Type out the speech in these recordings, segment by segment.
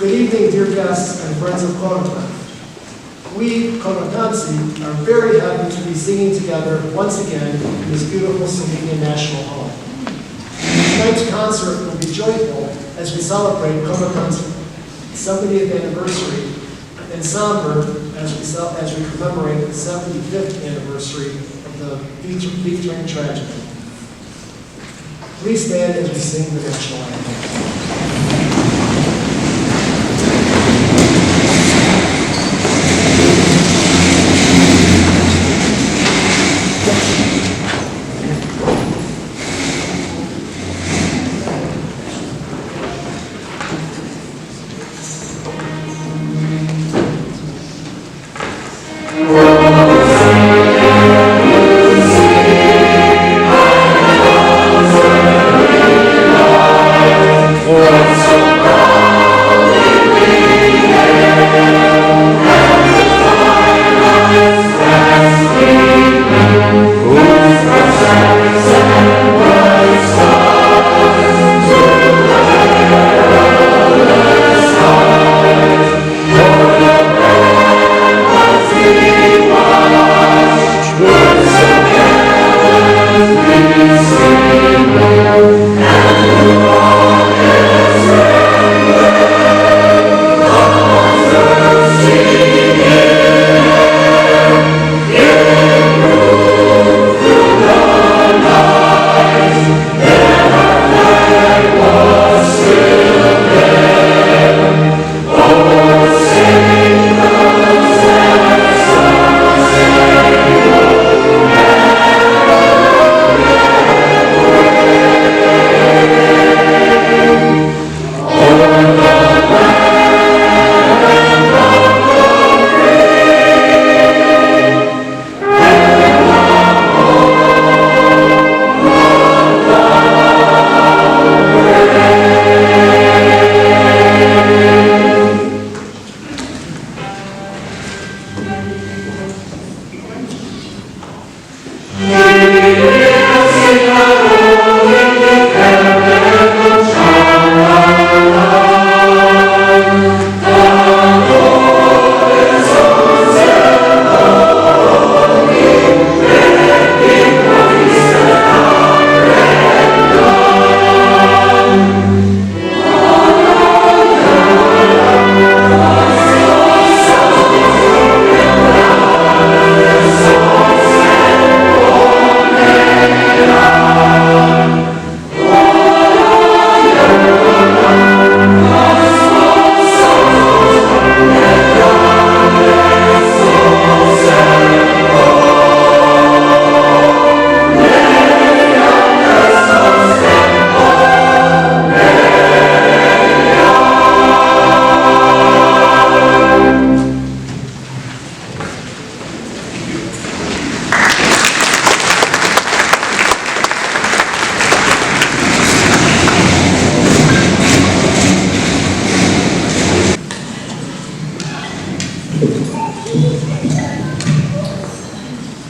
Good evening, dear guests and friends of Koroton. We, Korotansi, are very happy to be singing together once again in this beautiful Slovenian national home. Tonight's concert will be joyful as we celebrate Koroton's 70th anniversary, and somber as we commemorate the 75th anniversary of the Beef Train tragedy. Please stand as we sing the national anthem.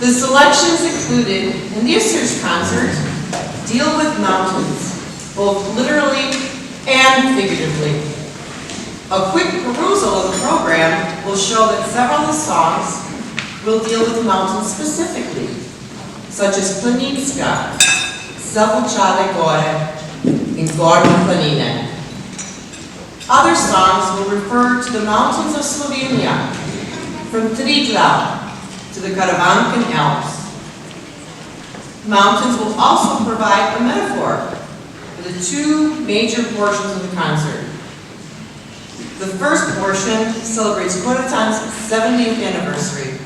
The selections included in this year's concert deal with mountains, both literally and figuratively. A quick perusal of the program will show that several of the songs will deal with mountains specifically, such as Planinska, Zavučale Gore in Gornje Planine. Other songs will refer to the mountains of Slovenia, from Triglav to the Karavanken Alps. Mountains will also provide a metaphor for the two major portions of the concert. The first portion celebrates Koroton's 70th anniversary.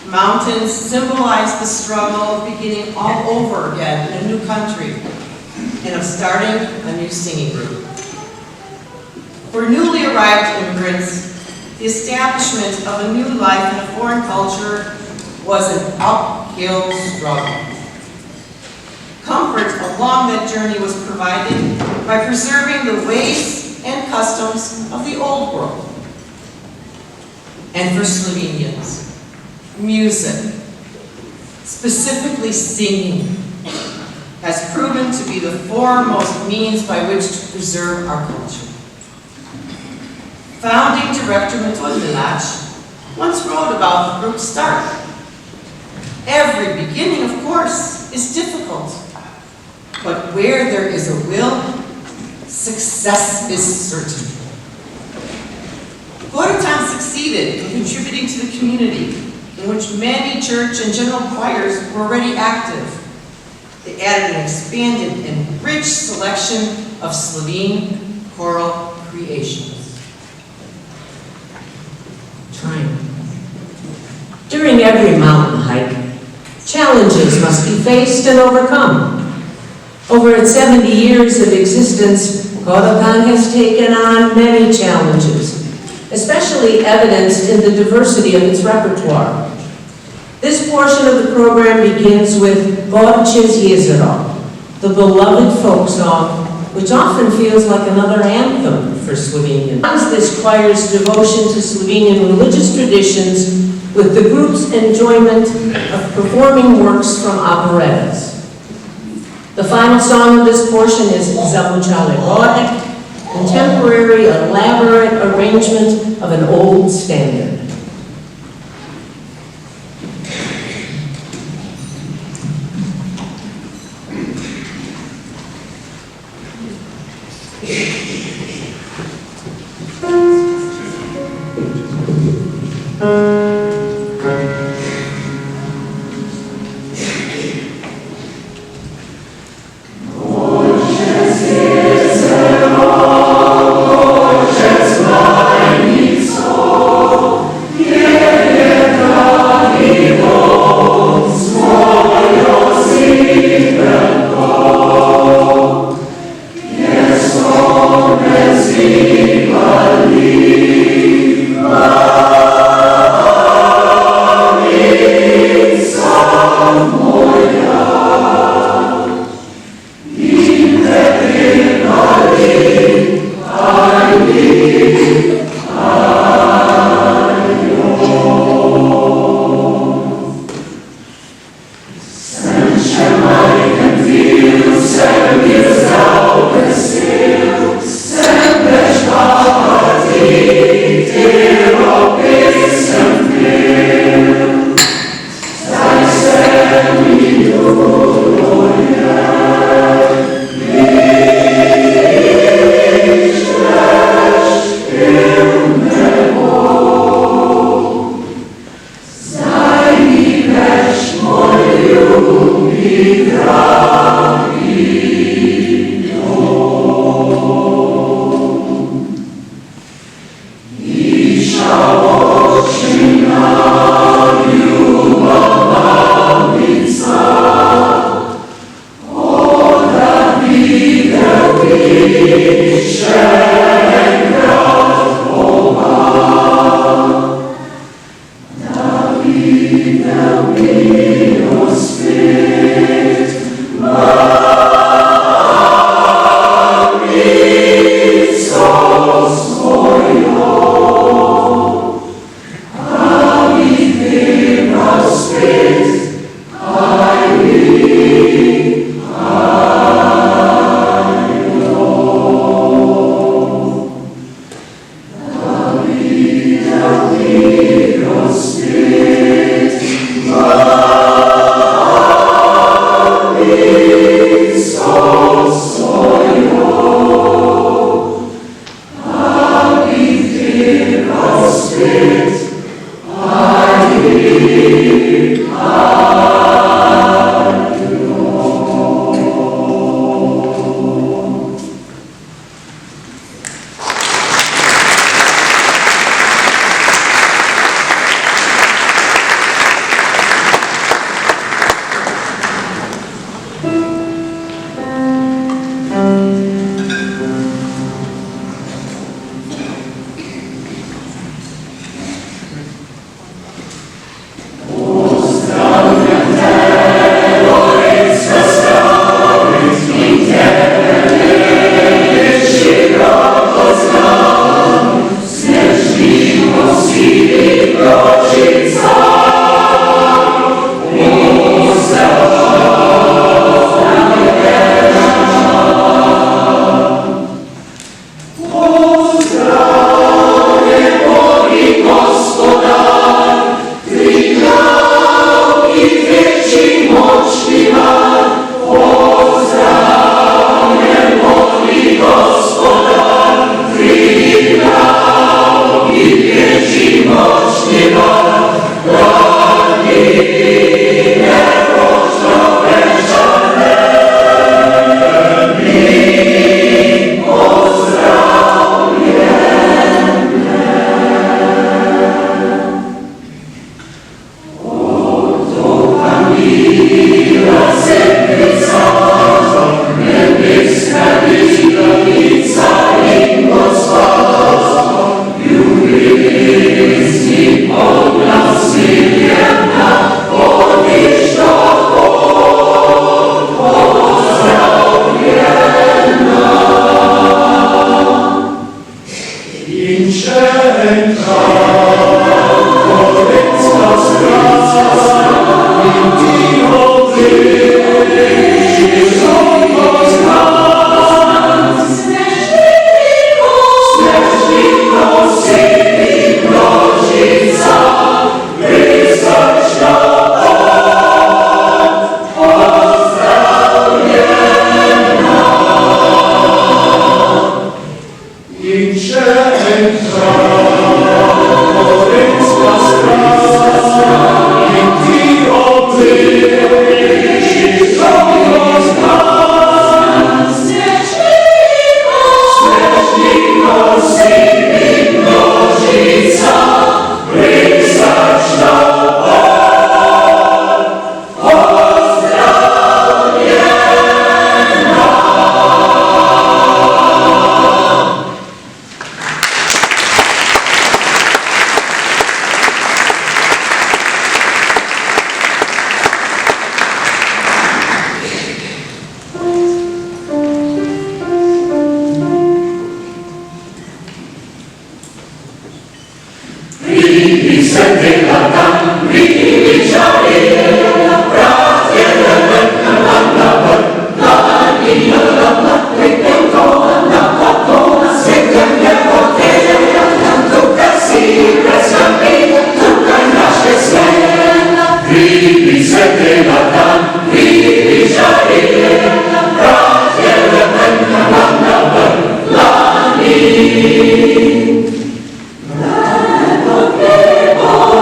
Mountains symbolize the struggle of beginning all over again in a new country and of starting a new singing group. For newly arrived immigrants, the establishment of a new life in a foreign culture was an uphill struggle. Comfort along that journey was provided by preserving the ways and customs of the old world. And for Slovenians, music, specifically singing, has proven to be the foremost means by which to preserve our culture. Founding director Metod Milac once wrote about the group's start. Every beginning, of course, is difficult, but where there is a will, success is certain. Koroton succeeded in contributing to the community, in which many church and general choirs were already active. They added an expanded and rich selection of Slovene choral creations. During every mountain hike, challenges must be faced and overcome. Over its 70 years of existence, Koroton has taken on many challenges, especially evidenced in the diversity of its repertoire. This portion of the program begins with Gorčes jezero, the beloved folk song, which often feels like another anthem for Slovenians. This choir's devotion to Slovenian religious traditions with the group's enjoyment of performing works from operettas. The final song of this portion is Zavučale Gore, contemporary, elaborate arrangement of an old standard. Yes, Lord.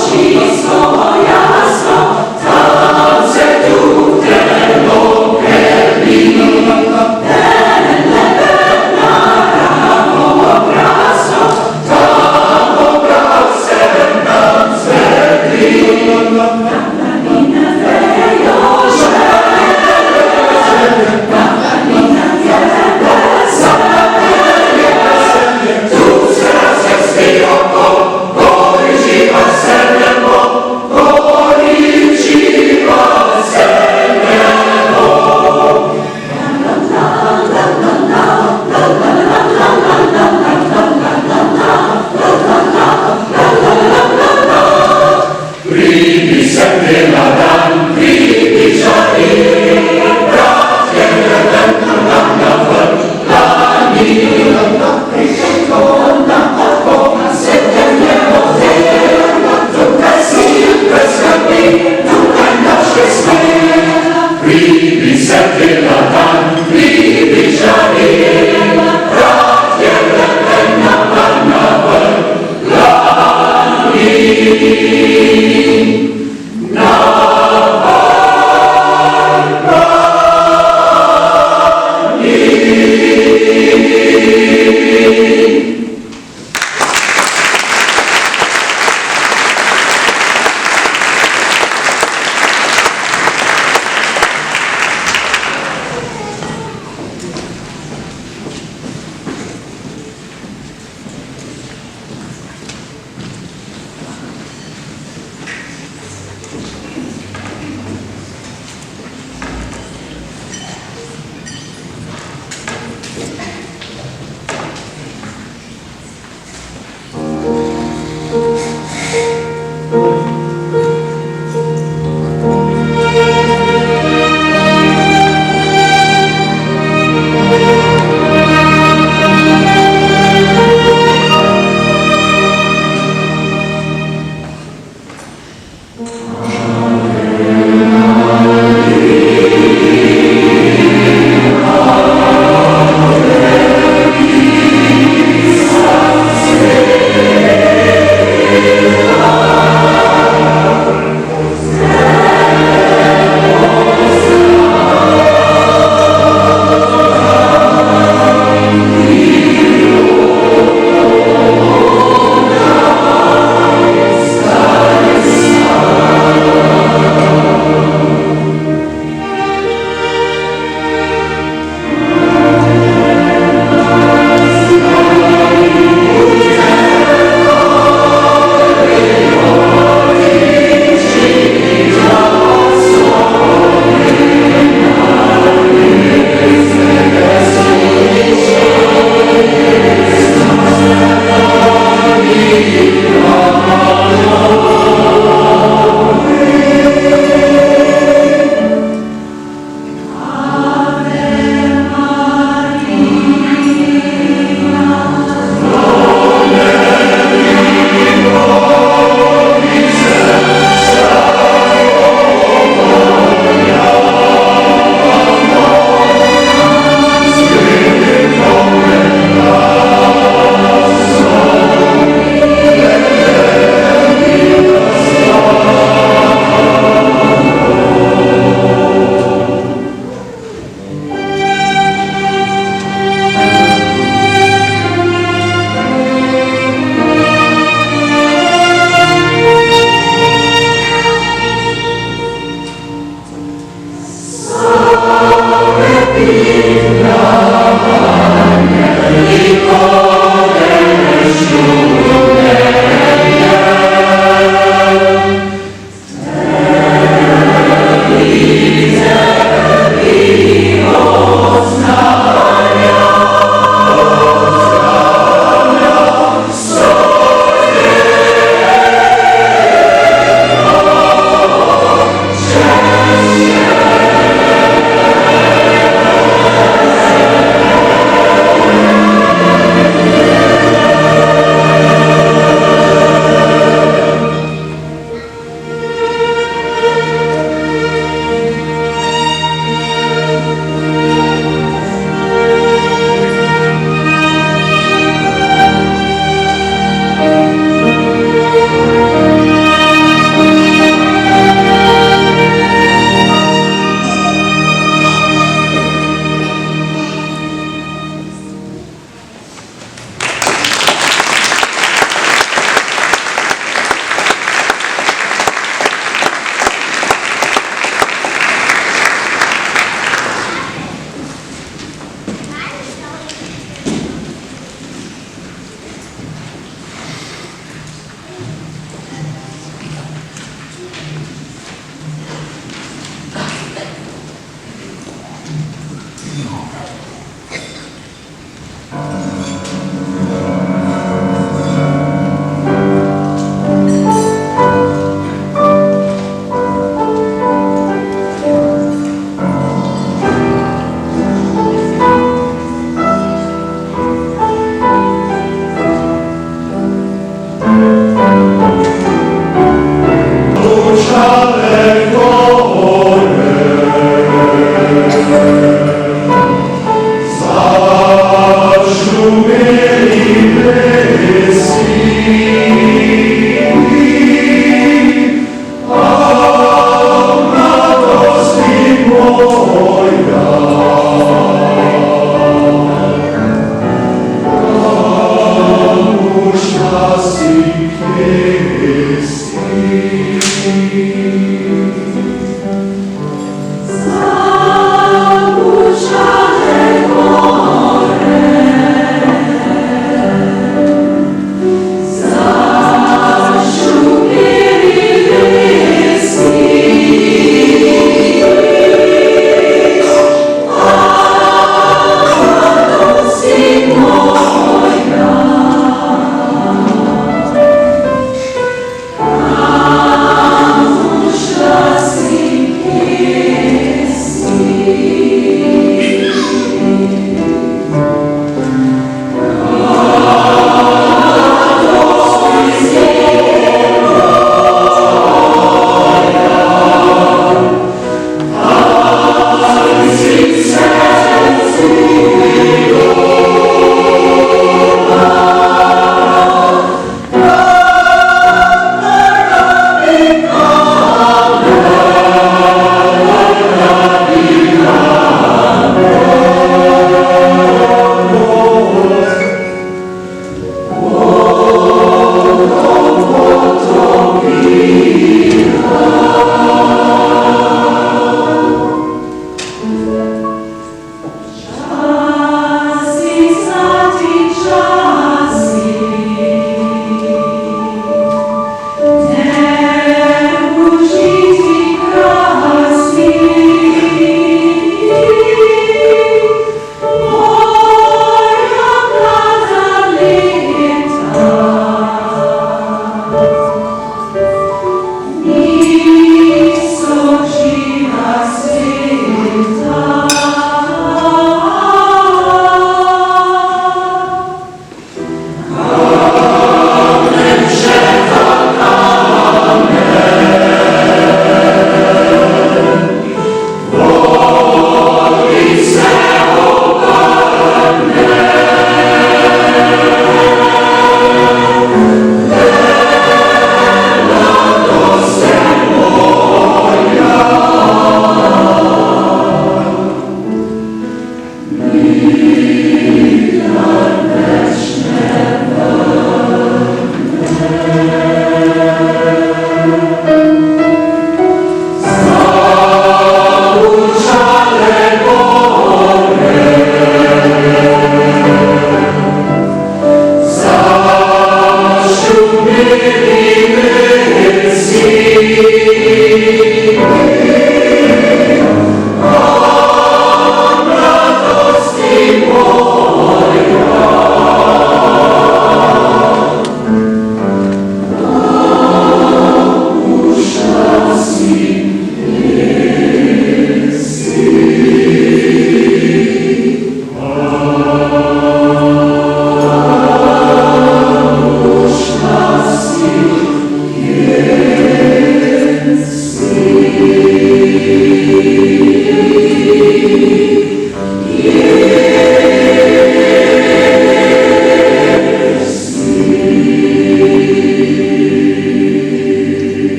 Cisko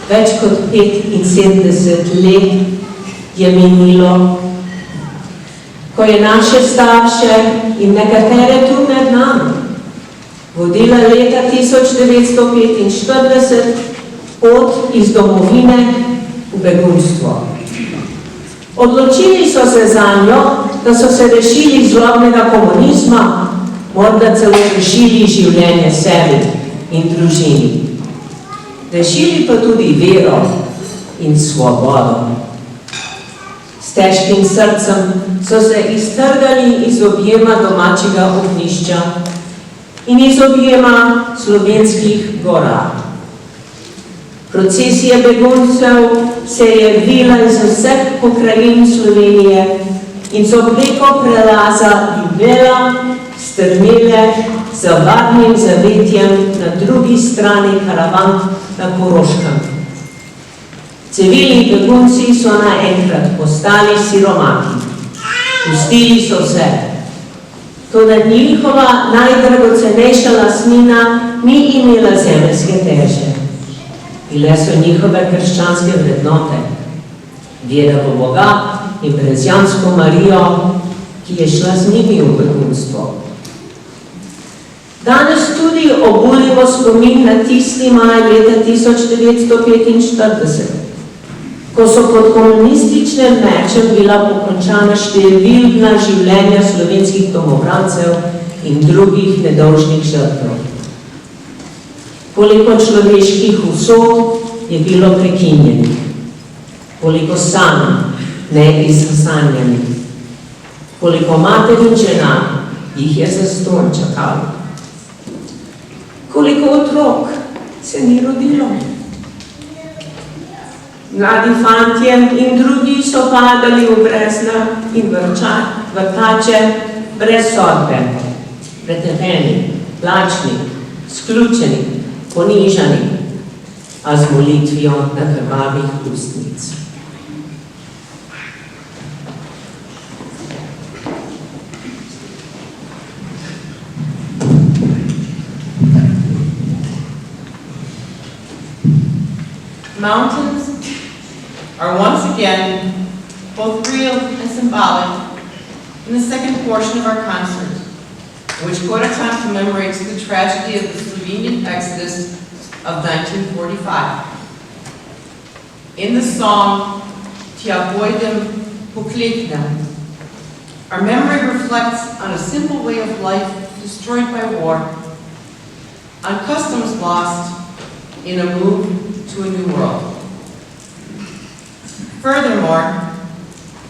Več kot 75 let je minilo, ko je naše starše in nekatere tu med nami vodila leta 1945 pot iz domovine v begunstvo. Odločili so se zanjo, da so se rešili zlobnega komunizma, morda celo rešili življenje sebi in družini. Rešili pa tudi vero in svobodo. S težkim srcem so se iztrgali iz objema domačega ognjišča in iz objema slovenskih gora. Procesija beguncev se je vila iz vseh pokrajin Slovenije in so preko prelaza Ljubela strmele z varnim zavetjem na drugi strani karavan na Koroškem. Civilni begunci so naenkrat postali siromaki. Pustili so se. Toda njihova najdragocenejša lastnina ni imela zemeljske teže. Bile so njihove krščanske vrednote, vera v Boga in brezjansko Marijo, ki je šla z njimi v begunstvo. Danes tudi obudimo spomin na tisti maj leta 1945, ko so pod komunističnim mečem bila pokončana številna življenja slovenskih domobrancev in drugih nedolžnih žrtev. Koliko človeških usod je bilo prekinjenih, koliko sanj neizsanjanih, koliko mater in žena jih je zastonj čakalo, koliko otrok se ni rodilo. Mladi fantje in drugi so padali v brezna in vrtače brez sodbe, pretepeni, lačni, sključeni, ponižani, a z molitvijo na krvavih ustnic. Mountains are once again both real and symbolic in the second portion of our concert, in which Koroton commemorates the tragedy of the Slovenian Exodus of 1945. In the song Tja pojdem pokleknem, our memory reflects on a simple way of life destroyed by war, on customs lost in a move to a new world. Furthermore,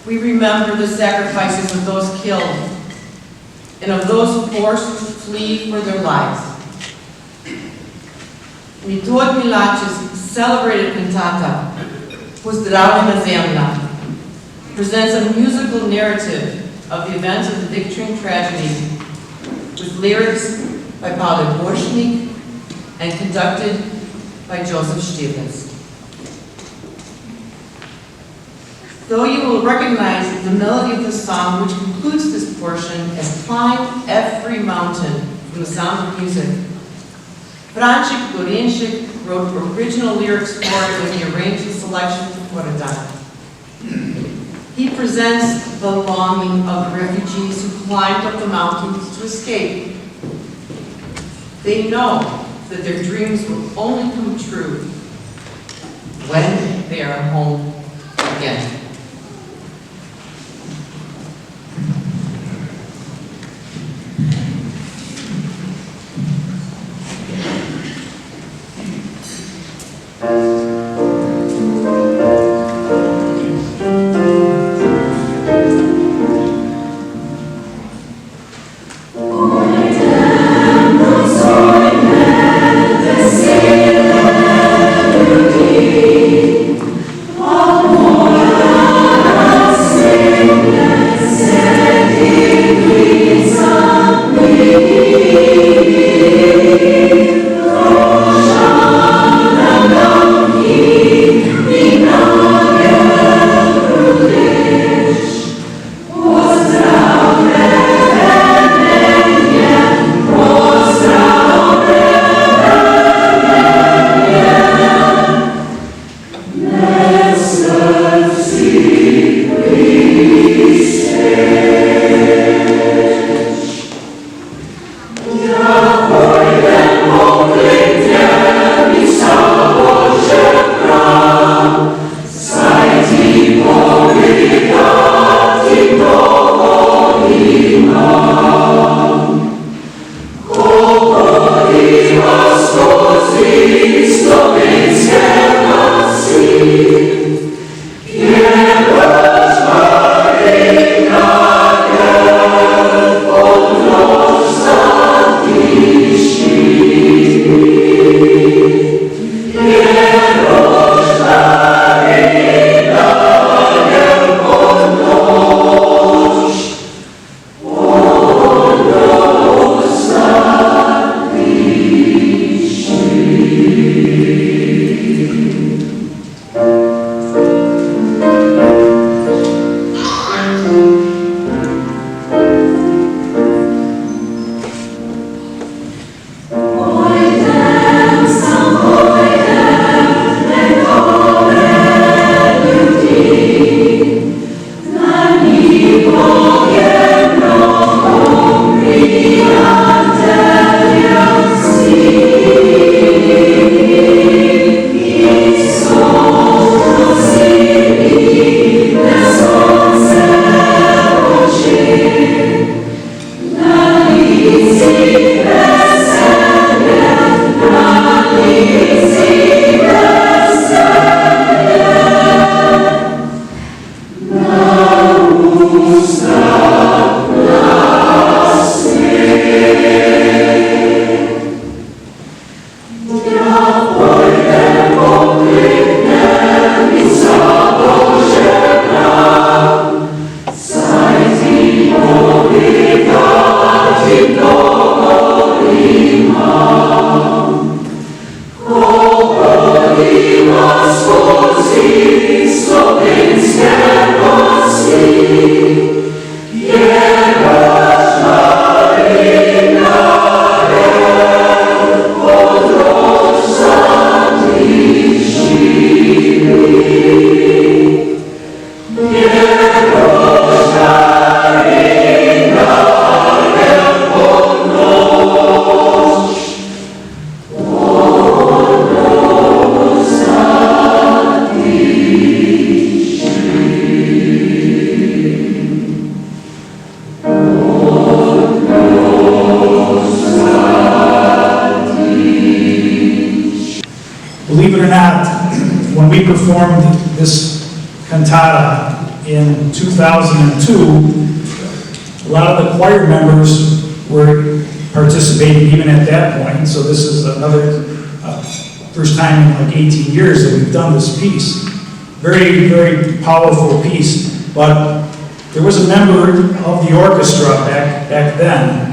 we remember the sacrifices of those killed and of those forced to flee for their lives. Metod Milač's celebrated cantata, Pozdravljena zemlja, presents a musical narrative of the events of the Dicturing tragedy with lyrics by Pavel Borshnik and conducted by Joseph Stiglitz. Though you will recognize the melody of the song, which concludes this portion as Climb Every Mountain from The Sound of Music, Franček Gorenšek wrote original lyrics for it when he arranged the selection for Koroton. He presents the longing of refugees who climbed up the mountains to escape. They know that their dreams will only come true when they are home again. Believe it or not, when we performed this cantata in 2002, a lot of the choir members were participating even at that point. So this is another first time in like 18 years that we've done this piece. Very, very powerful piece. But there was a member of the orchestra back then.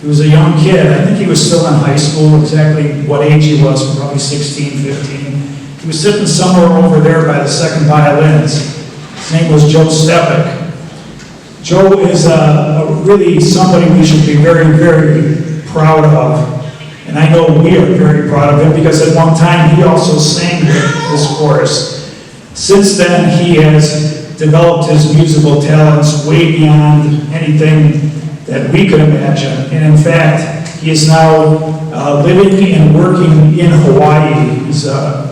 He was a young kid. I think he was still in high school, exactly what age he was, probably 16, 15. He was sitting somewhere over there by the second violins. His name was Joe Stepek. Joe is really somebody we should be very, very proud of. And I know we are very proud of him because at one time he also sang this chorus. Since then, he has developed his musical talents way beyond anything that we could imagine. And in fact, he is now living and working in Hawaii. He's an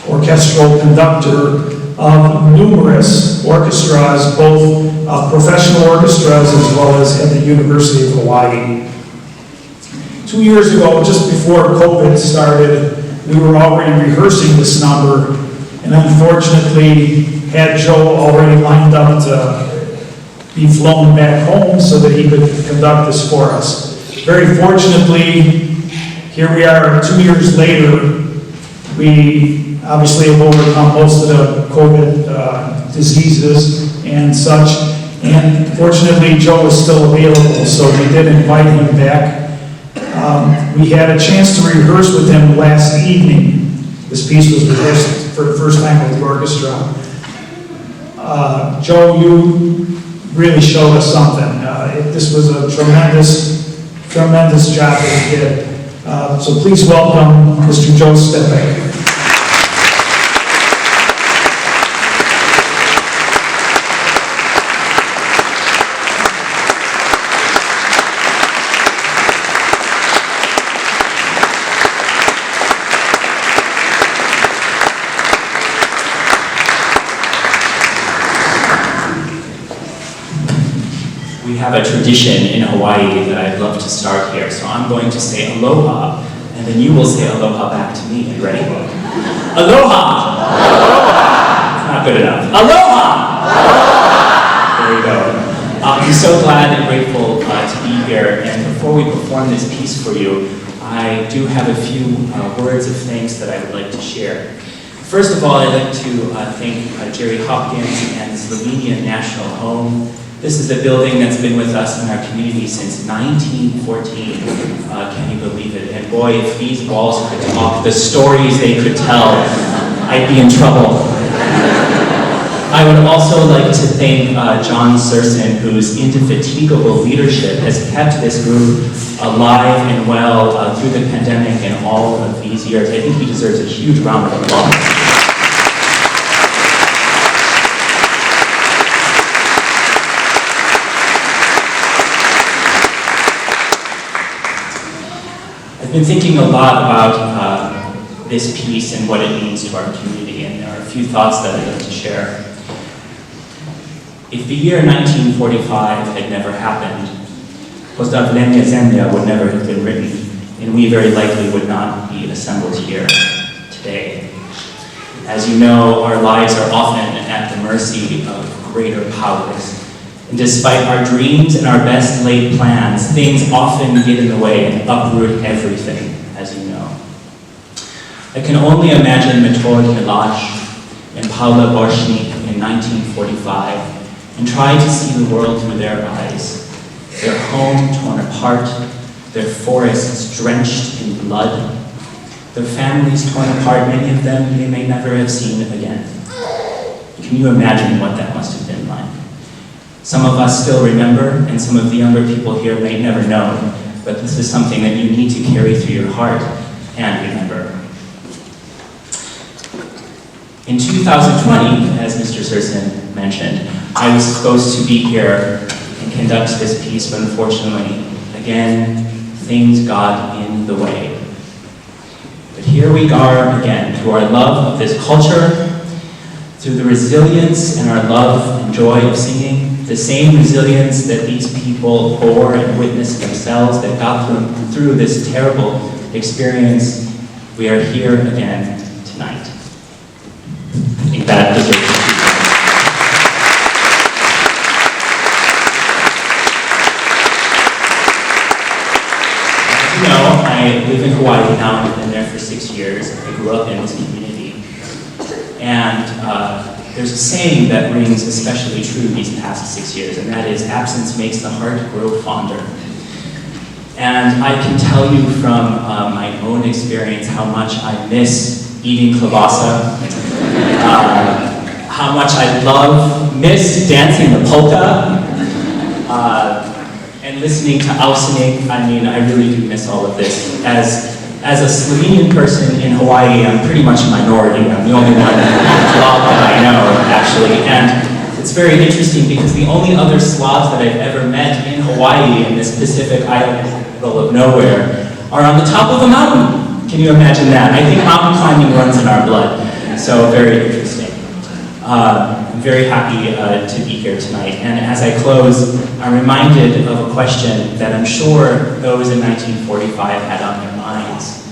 orchestral conductor of numerous orchestras, both professional orchestras as well as at the University of Hawaii. 2 years ago, just before COVID started, we were already rehearsing this number, and unfortunately had Joe already lined up to be flown back home so that he could conduct this for us. Very fortunately, here we are 2 years later. We obviously have overcome most of the COVID diseases and such, and fortunately Joe is still available, so we did invite him back. We had a chance to rehearse with him last evening. This piece was rehearsed for the first time with the orchestra. Joe, you really showed us something. This was a tremendous job that you did. So please welcome Mr. Joe Stepek. We have a tradition in Hawaii that I'd love to start here. So I'm going to say aloha, and then you will say aloha back to me. Are you ready? Aloha! Aloha! It's not good enough. Aloha! Aloha! There we go. I'm so glad and grateful to be here. And before we perform this piece for you, I do have a few words of thanks that I would like to share. First of all, I'd like to thank Jerry Hopkins and the Slovenian National Home. This is a building that's been with us in our community since 1914. Can you believe it? And boy, if these walls could talk, the stories they could tell, I'd be in trouble. I would also like to thank John Serson, whose indefatigable leadership has kept this group alive and well through the pandemic and all of these years. I think he deserves a huge round of applause. I've been thinking a lot about this piece and what it means to our community, and there are a few thoughts that I'd like to share. If the year 1945 had never happened, Pozdravljenje Zemlja would never have been written, and we very likely would not be assembled here today. As you know, our lives are often at the mercy of greater powers. And despite our dreams and our best laid plans, things often get in the way and uproot everything, as you know. I can only imagine Metod Milosh and Paula Borshnik in 1945 and try to see the world through their eyes. Their home torn apart, their forests drenched in blood, their families torn apart, many of them they may never have seen again. Can you imagine what that must have been like? Some of us still remember, and some of the younger people here may never know, but this is something that you need to carry through your heart and remember. In 2020, as Mr. Serson mentioned, I was supposed to be here and conduct this piece, but unfortunately, again, things got in the way. But here we are again, through our love of this culture, through the resilience and our love and joy of singing, the same resilience that these people bore and witnessed themselves that got them through this terrible experience, we are here again tonight. I think that deserves to be said. As you know, I live in Hawaii now. I've been there for 6 years. I grew up in this community. And there's a saying that rings especially true these past 6 years, and that is, absence makes the heart grow fonder. And I can tell you from my own experience how much I miss eating kielbasa, how much I miss dancing the polka, and listening to Ausinig. I mean, I really do miss all of this. As a Slovenian person in Hawaii, I'm pretty much a minority. I'm the only one Slav that I know, actually. And it's very interesting because the only other Slavs that I've ever met in Hawaii, in this Pacific island of nowhere, are on the top of a mountain. Can you imagine that? I think mountain climbing runs in our blood. So very interesting. I'm very happy to be here tonight. And as I close, I'm reminded of a question that I'm sure those in 1945 had on their minds.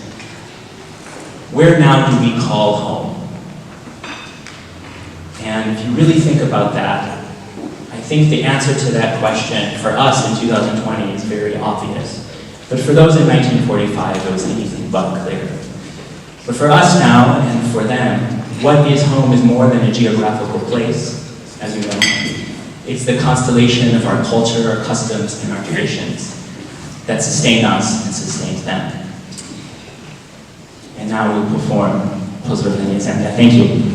Where now do we call home? And if you really think about that, I think the answer to that question for us in 2020 is very obvious. But for those in 1945, it was anything but clear. But for us now, and for them, what is home is more than a geographical place, as you know. It's the constellation of our culture, our customs, and our traditions that sustain us and sustains them. And now we'll perform Pozdravljenje Zemlje. Thank you.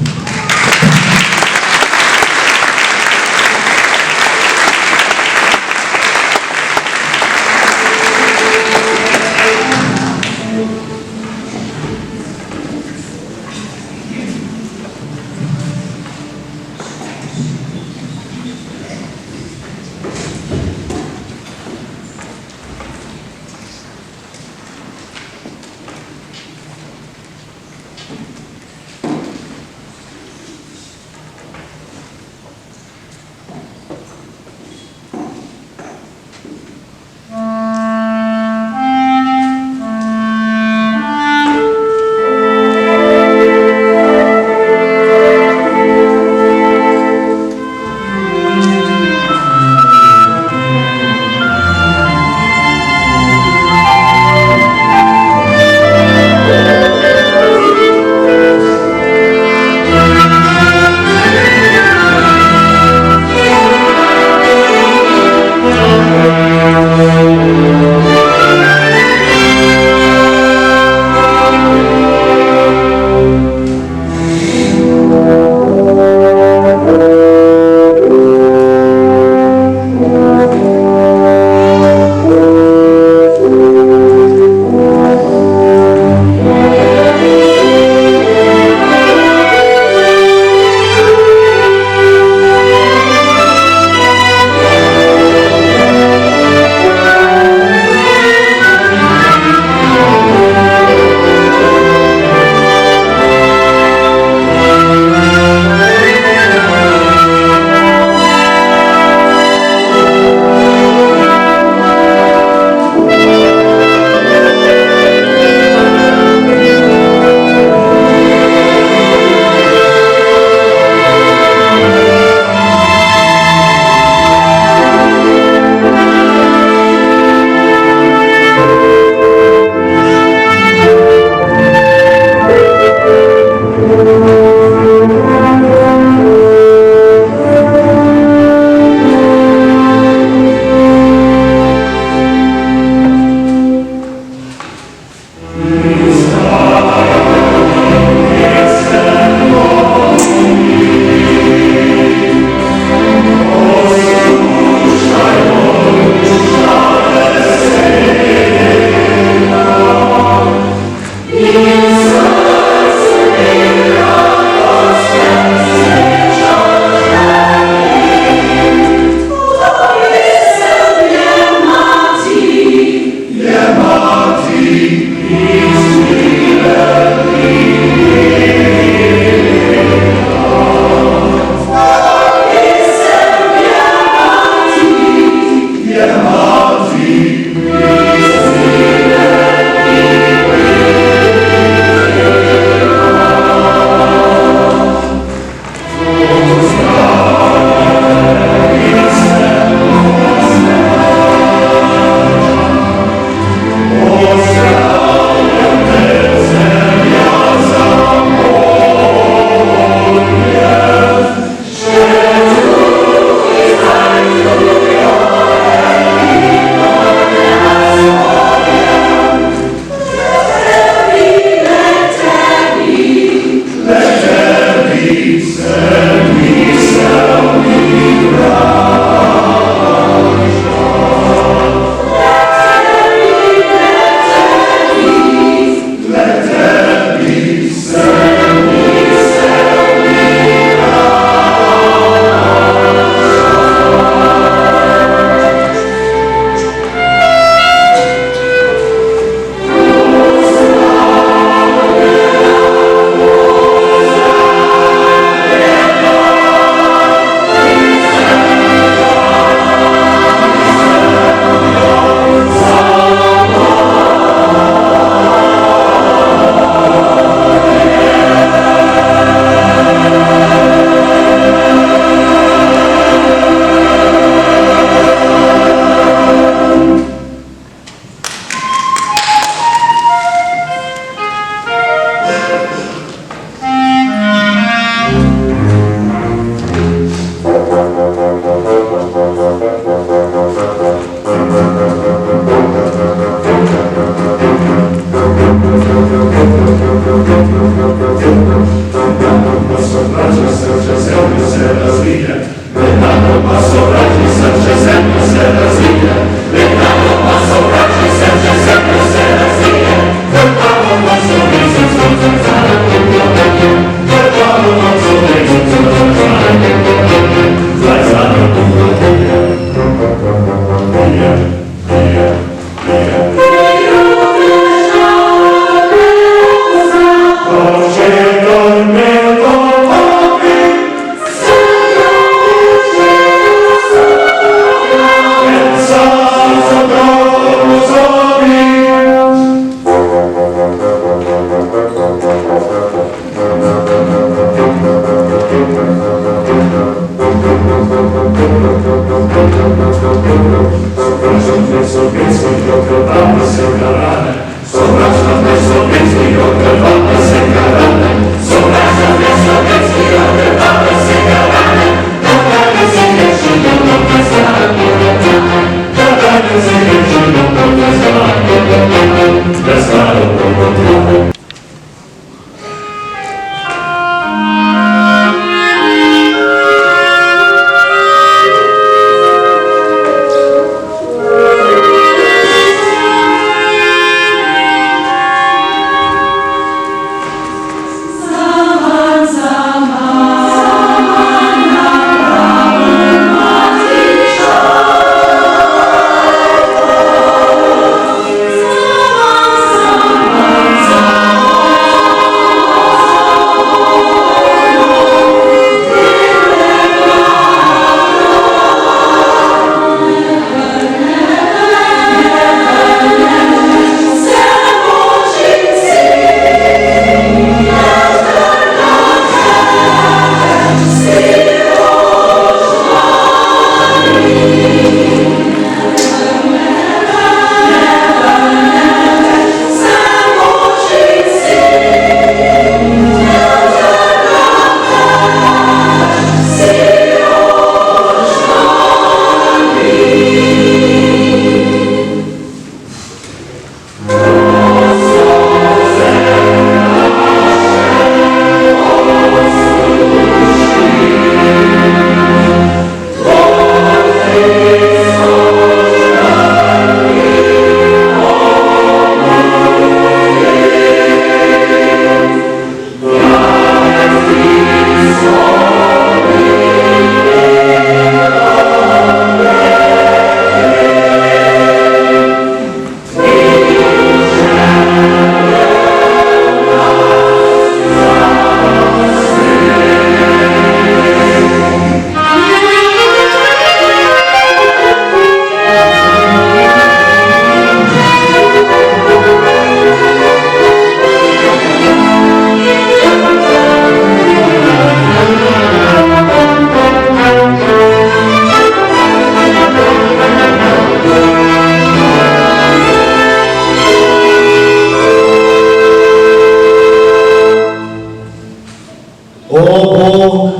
O Bog,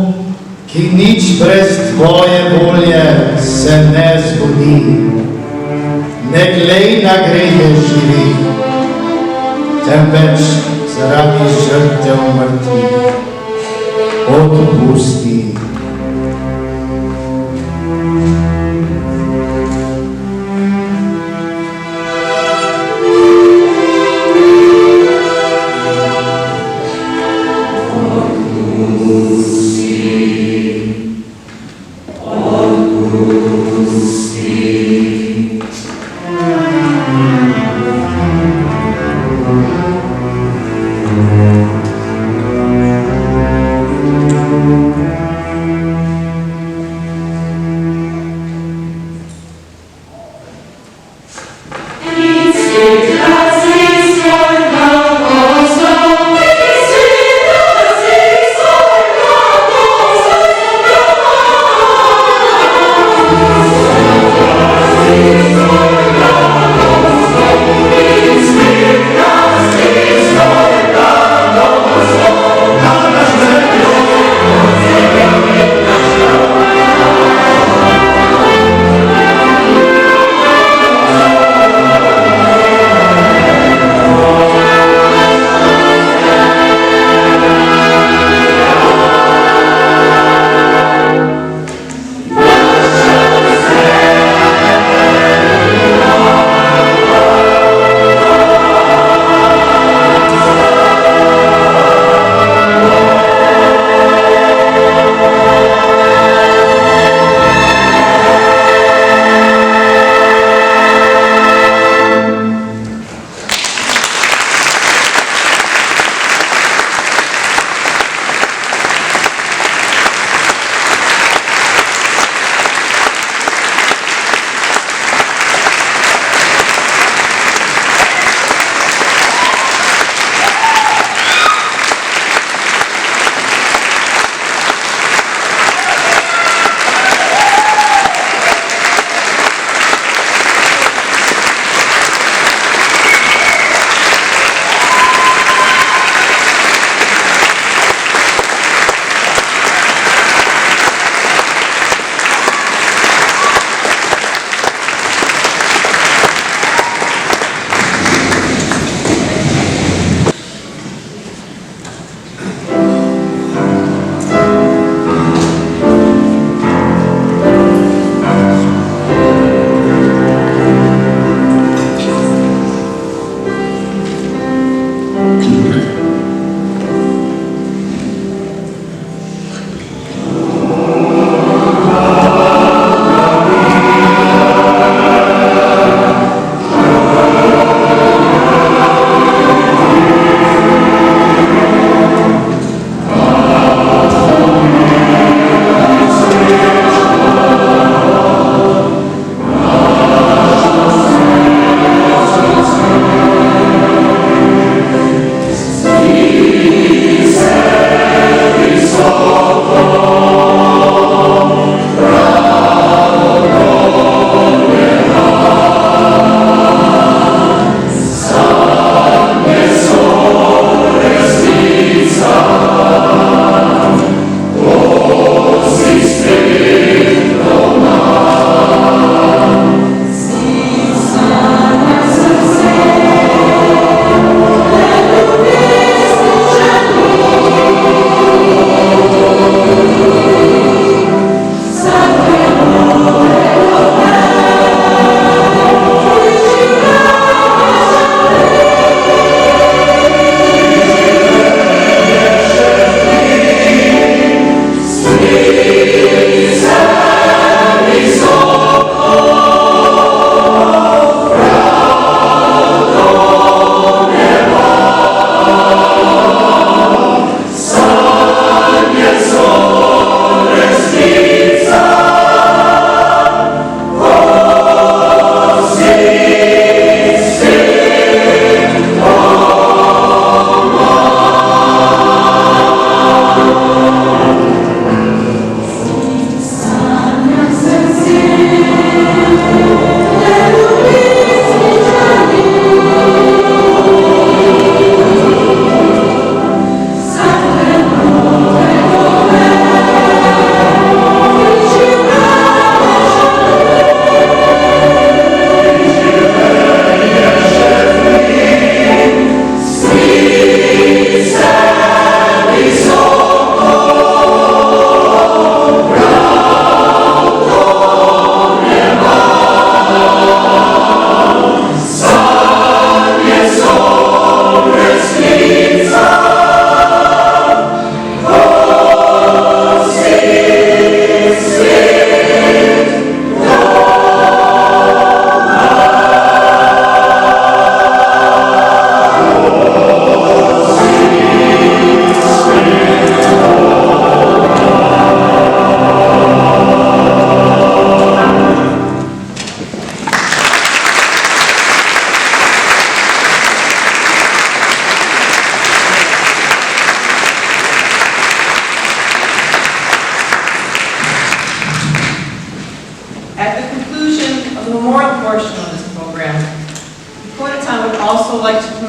ki nič brez Tvoje volje se ne zgodi, ne glej na grehe živi, temveč zaradi žrtev mrtvih odpusti.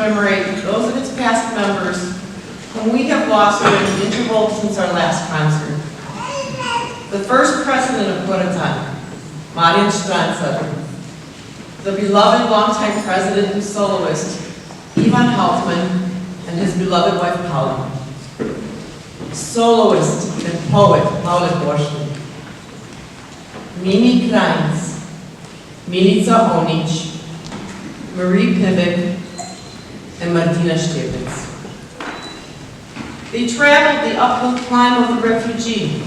commemorate those of its past members whom we have lost during the interval since our last concert. The first president of Koroton, Marian Stranca, the beloved longtime president and soloist, Ivan Hauptmann, and his beloved wife, Paula. Soloist and poet, Paula Borschmann. Mimi Kreins, Milica Onic, Marie Pivik, and Martina Stevens. They traveled the uphill climb of the refugee,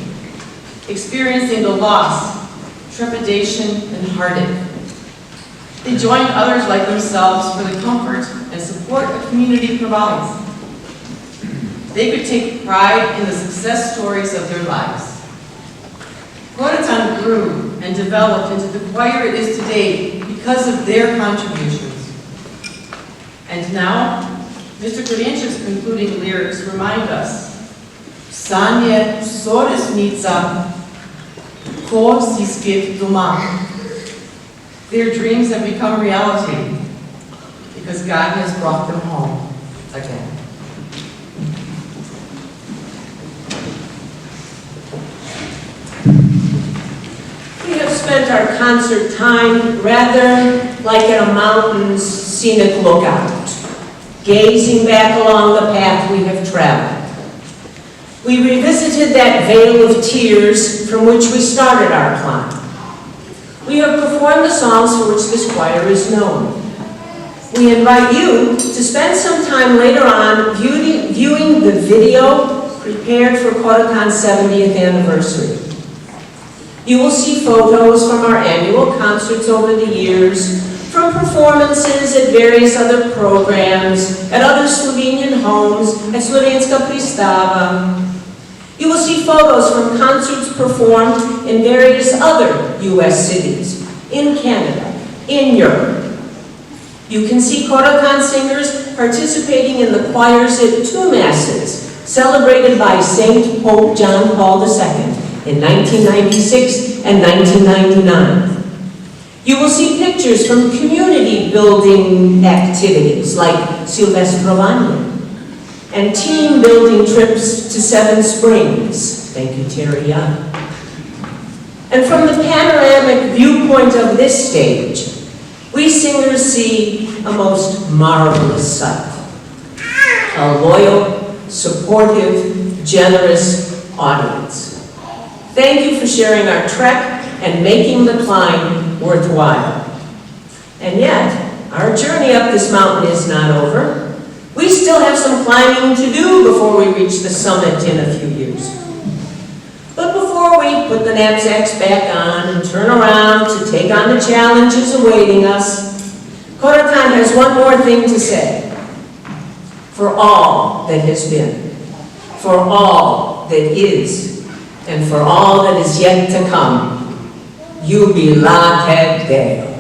experiencing the loss, trepidation, and heartache. They joined others like themselves for the comfort and support a community provides. They could take pride in the success stories of their lives. Koroton grew and developed into the choir it is today because of their contributions. And now, Mr. Korinch's concluding lyrics remind us, Sanje so resnica, ko si spet doma. Their dreams have become reality because God has brought them home again. We have spent our concert time rather like at a mountain's scenic lookout, gazing back along the path we have traveled. We revisited that vale of tears from which we started our climb. We have performed the songs for which this choir is known. We invite you to spend some time later on viewing the video prepared for Koroton's 70th anniversary. You will see photos from our annual concerts over the years, from performances at various other programs, at other Slovenian homes, at Slovenska Pristava. You will see photos from concerts performed in various other U.S. cities, in Canada, in Europe. You can see Koroton singers participating in the choirs at two masses, celebrated by St. Pope John Paul II in 1996 and 1999. You will see pictures from community building activities like Silvestrovanje and team building trips to Seven Springs. Thank you, Terry Young. And from the panoramic viewpoint of this stage, we singers see a most marvelous sight. A loyal, supportive, generous audience. Thank you for sharing our trek and making the climb worthwhile. And yet, our journey up this mountain is not over. We still have some climbing to do before we reach the summit in a few years. But before we put the knapsacks back on and turn around to take on the challenges awaiting us, Koroton has one more thing to say. For all that has been, for all that is, and for all that is yet to come, jubilate Deo.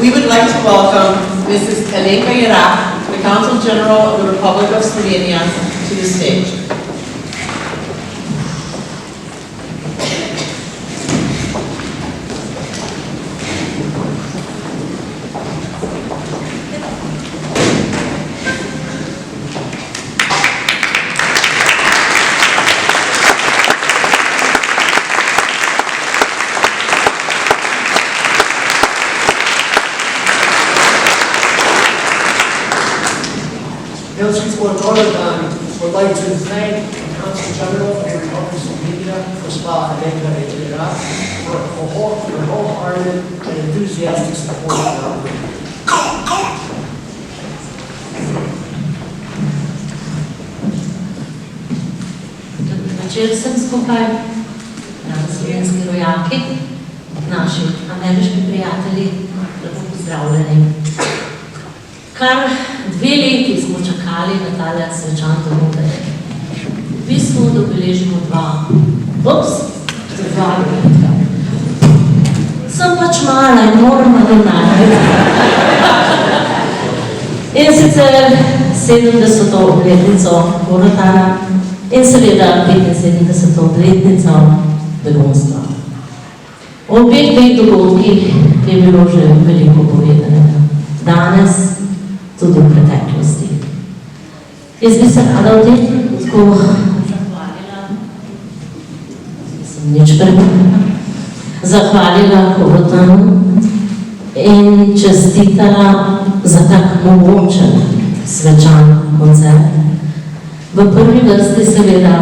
we would like to welcome Mrs. Alenka Irak, the Consul General of the Republic of Slovenia, to the stage. Koroton would like to thank the Consul General of the Republic of Slovenia for Spa Alenka Irak for her wholehearted and enthusiastic support of our group. Večer vsem skupaj, slovenski rojaki, naši ameriški prijatelji, lepo pozdravljeni. Kar 2 leti smo čakali na tale svečan dogodek. V bistvu dobeležimo 2 leta. Sem pač mala in moram nadalje. In sicer 70. obletnico Korotana in seveda 75. obletnico begunstva. O obeh dveh dogodkih je bilo že veliko povedanega. Danes, tudi v preteklosti. Jaz bi se rada v tem trenutku zahvalila Korotanu in čestitala za tak mogočen svečan koncert. V prvi vrsti seveda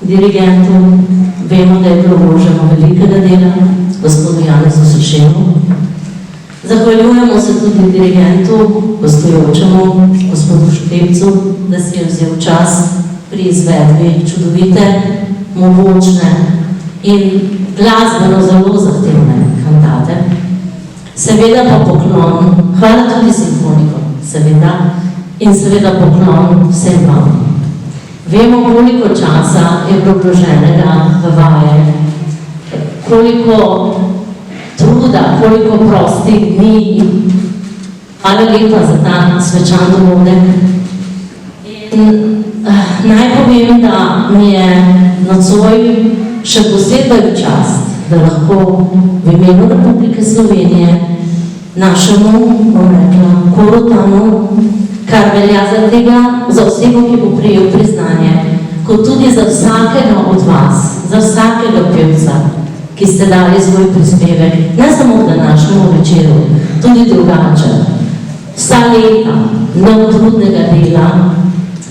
dirigentu vemo, da je bilo vloženo velikega dela, gospodu Janezu Sršenu. Zahvaljujemo se tudi dirigentu, gostujočemu, gospodu Štepcu, da si je vzel čas pri izvedbi čudovite, mogočne in glasbeno zelo zahtevne kantate. Seveda pa poklon, hvala tudi simfonikom, seveda, in seveda poklon vsem vam. Vemo, koliko časa je bilo vloženega v vaje, koliko truda, koliko prostih dni. Hvala lepa za ta svečan dogodek. In naj povem, da mi je nocoj še posebej čast, da lahko v imenu Republike Slovenije našemu, bom rekla, Korotanu, kar velja za osebo, ki bo prejel priznanje, kot tudi za vsakega od vas, za vsakega pevca, ki ste dali svoj prispevek, ne samo v današnjem večeru, tudi drugače. Vsa leta neutrudnega dela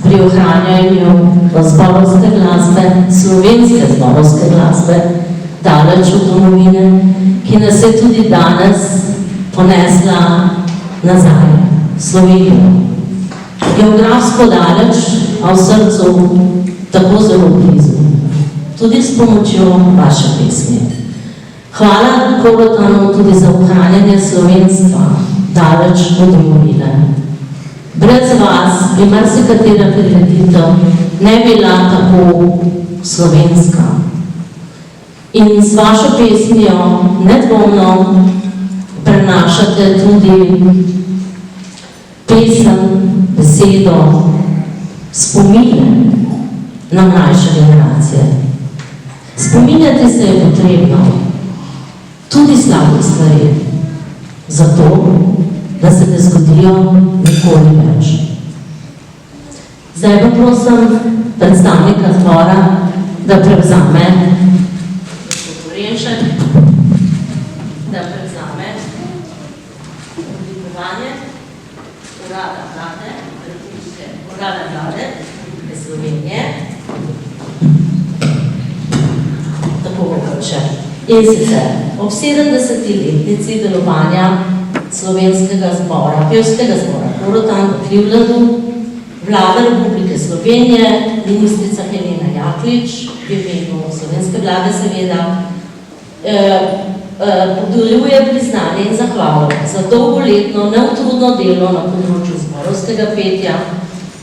pri ohranjanju zborovske glasbe, slovenske zborovske glasbe, daleč od domovine, ki nas je tudi danes ponesla nazaj v Slovenijo. Geografsko daleč, a v srcu tako zelo blizu. Tudi s pomočjo vaše pesmi. Hvala Korotanu tudi za ohranjanje slovenstva daleč od domovine. Brez vas bi marsikatera prireditev ne bila tako slovenska. In s vašo pesmijo nedvomno prenašate tudi pesem, besedo, spomine na mlajše generacije. Spominjati se je potrebno tudi slabih stvari, zato, da se ne zgodijo nikoli več. Zdaj pa prosim predstavnika zbora, da prevzame oblikovanje Urada Vlade Republike Slovenije. Tako mogoče. In sicer ob 70-letnici delovanja slovenskega zbora, pevskega zbora Koroton v Clevelandu, Vlada Republike Slovenije, ministrica Helena Jaklič, v imenu slovenske vlade seveda, podeljuje priznanje in zahvalo za dolgoletno neutrudno delo na področju zborovskega petja,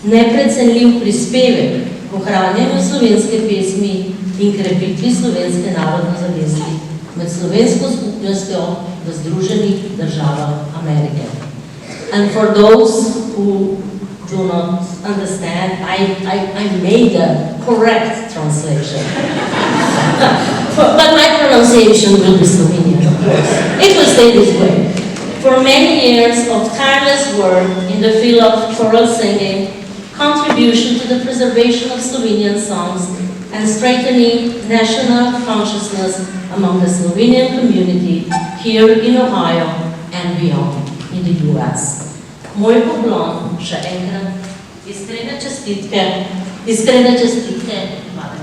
neprecenljiv prispevek k ohranjanju slovenske pesmi in krepitvi slovenske narodne zavesti med slovensko skupnostjo v Združenih državah Amerike. And for those who do not understand, I made a correct translation. But my pronunciation will be Slovenian, of course. It will stay this way. For many years of tireless work in the field of choral singing, contribution to the preservation of Slovenian songs, and strengthening national consciousness among the Slovenian community here in Ohio and beyond in the US. Moj poklon še enkrat, iskrene čestitke, hvala.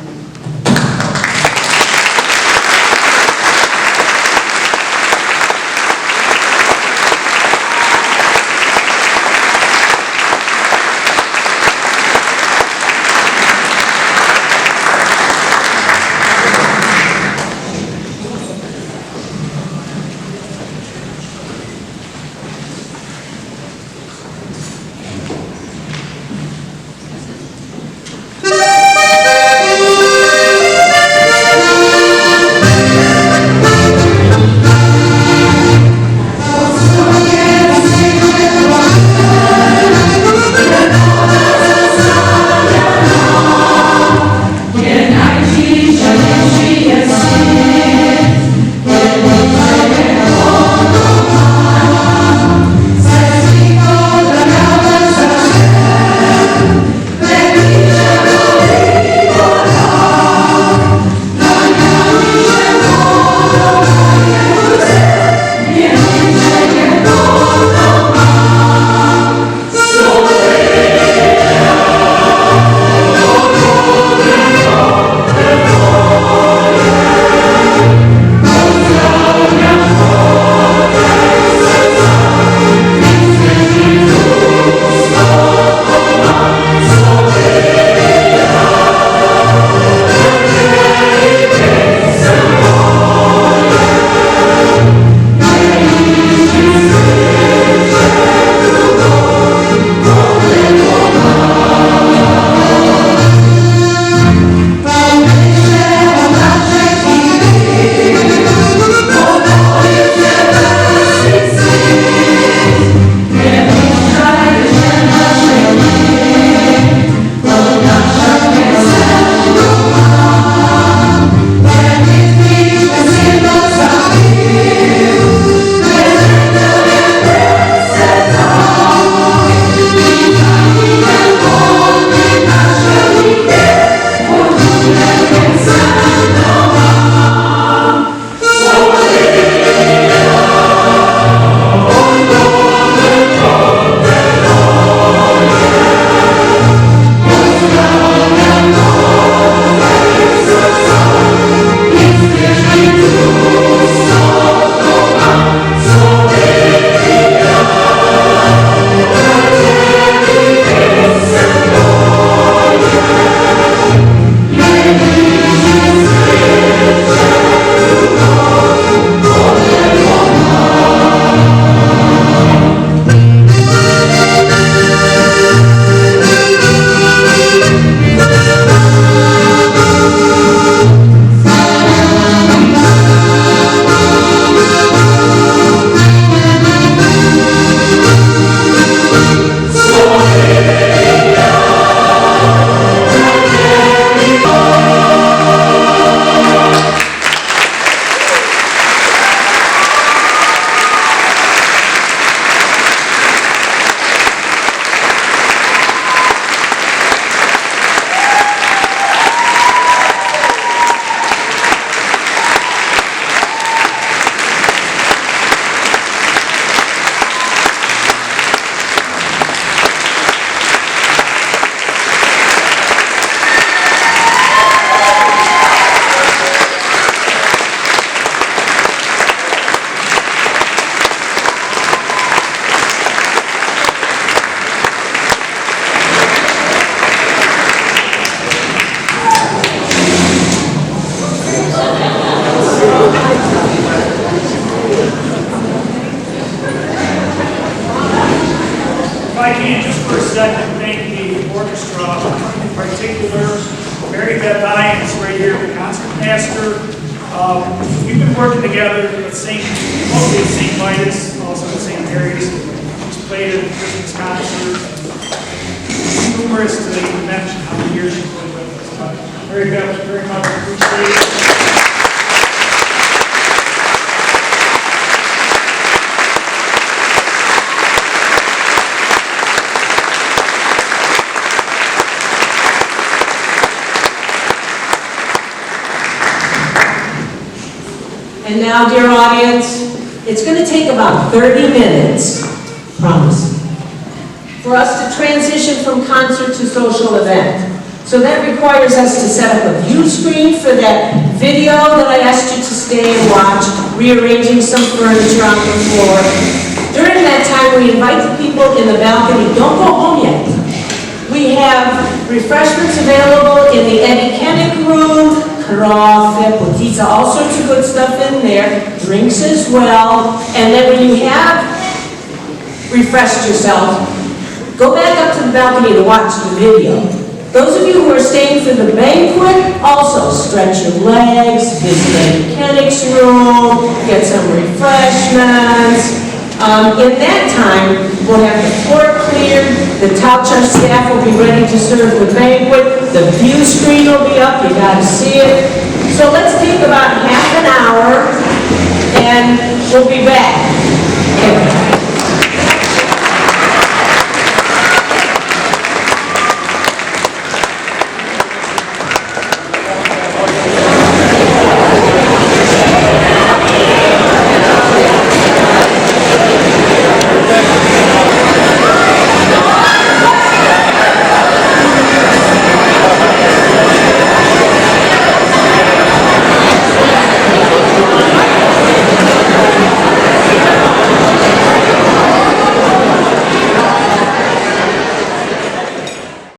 Mary Beth Lyons right here, the concertmaster, We've been working together with mostly at St. Vitus, also at St. Mary's. He's played at Christmas concerts. Numerous to even mention how many years he's been with us. Very much appreciate it. And now, dear audience, it's going to take about 30 minutes, promise, for us to transition from concert to social event. So that requires us to set up a view screen for that video that I asked you to stay and watch, rearranging some furniture on the floor. During that time, we invite the people in the balcony, don't go home yet. We have refreshments available in the Eddie Kennick room, coffee, pizza, all sorts of good stuff in there, drinks as well. And then when you have refreshed yourself, go back up to the balcony to watch the video. Those of you who are staying for the banquet, also stretch your legs, visit Eddie Kennick's room, get some refreshments. In that time, we'll have the floor cleared, the Taucha staff will be ready to serve the banquet, the view screen will be up, you gotta see it. So let's take about half an hour, and we'll be back. Okay.